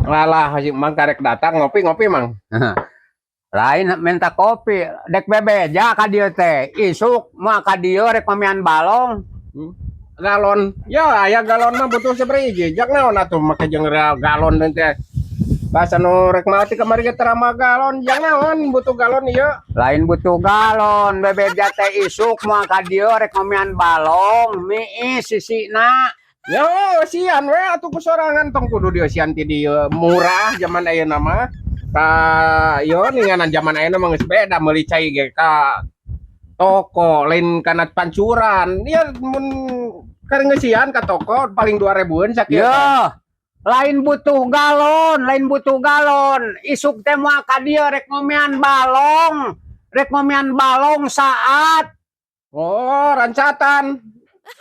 Ngalah si Mang karek datang ngopi-ngopi Mang. Lain minta kopi, dek bebeja ka dieu teh. Isuk mah ka dieu rek pamian balong. Galon. Ya aya galon mah butuh sabriji. Jak naon atuh make jeung galon teh. Bahasa nu rek mati kamari ge terama galon. Jak naon butuh galon ieu. Lain butuh galon, bebeja teh isuk mah ka dieu rek pamian balong. Miis sisina. Yo sian we atuh kusorangan tong kudu dieusian ti dieu. Murah zaman ayeuna mah. Yo ninganan zaman ayeuna mah geus beda meuli cai ge ka toko lain kana pancuran. Ya mun karengeusian ka toko paling 2000-an sakieu. Yo, lain butuh galon. Isuk teh moal ka dieu rek ngomean balong. Rek ngomean balong saat. Oh, rancatan.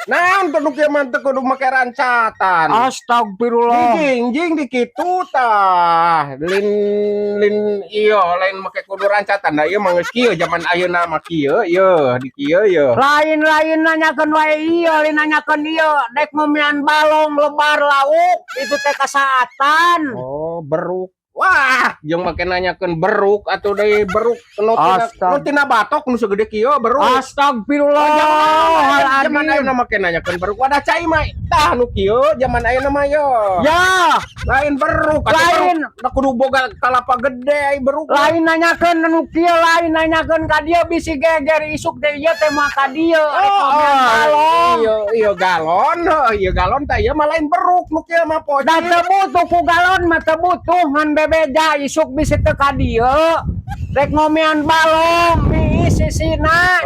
Naon kudu kieu mah teu kudu make rancatan. Astagfirullah. Dijingjing di kitu tah. Lin iyo lain make kudu rancatan. Da ieu mah geus kieu zaman ayeuna mah kieu yeuh di kieu yeuh. Lain nanyakeun wae ieu, lain nanyakeun ieu. Dek ngomean balong lebar lauk, itu teh kasaatan. Oh, beruk. Wah, jeung make nanyakeun beruk atuh deui beruk nu tina batok nu segede kieu beruk. Astagfirullah. Zaman ayeuna make nanyakeun beruk. Wadah cai mah tah nu kieu zaman ayeuna mah yo. Ya, Lain beruk, lain da kudu boga kalapa gede ai beruk. lain nanyakeun nu kieu, lain nanyakeun ka dieu bisi geger isuk teh ieu teh mah ka dieu rek ngomean balong. Iya galon, iya galon teh ieu mah lain beruk nu kieu mah poci. Da teu butuh ku galon mah teu butuh ngan bebeja isuk bisi teu ka dieu. Rek ngomean balong miis sisina.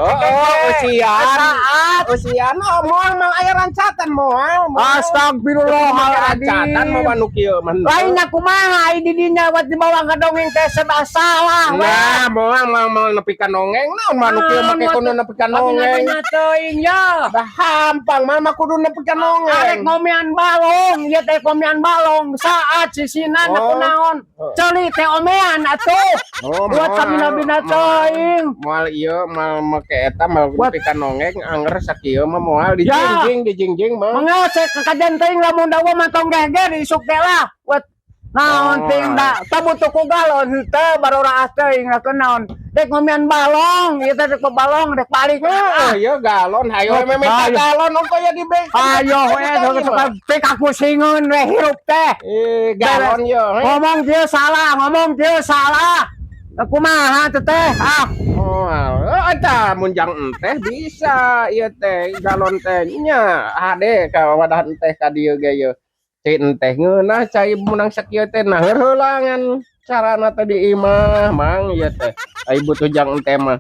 Usian moal mang aya rancatan moal. Astagfirullahaladzim. Rancatan mah nu kieu mah. Lain kumaha ai di dinya buat dibawa ka dongeng teh serba salah. Nah, moal mang nepi ka nongeng naon mah nu kieu make kudu nepi ka nongeng. Teuing ya. Dah hampang mah kudu nepi ka nongeng. Arek ngomean balong, ieu teh ngomean balong saat sisina naon. Ceuli teh omean atuh. Buat kabina-bina teuing. Moal ieu mal make eta mal nepi ka nongeng anger sakieu mah moal dijingjing mah. Mangga cek kajen teuing lamun dawa mah tong geger isuk teh lah. Buat naon ting da teu butuh ku galon teu baroraas teuing lakeun naon. Dek ngomean balong, ieu teh dek balong dek balik. Oh, ieu galon hayo we minta galon ongko ya di beg. Ayo we teu kakusingeun we hirup teh. Galon ieu. Ngomong dieu salah. Kumaha teh teh? Oh, eta mun jang teh bisa ieu teh galon teh nya hade ka wadah teh ka dieu ge ieu. Cin teh ngeunah cai menang sakieu teh nah heulangan carana teh di imah mang ieu teh. Ai butuh jang teh mah.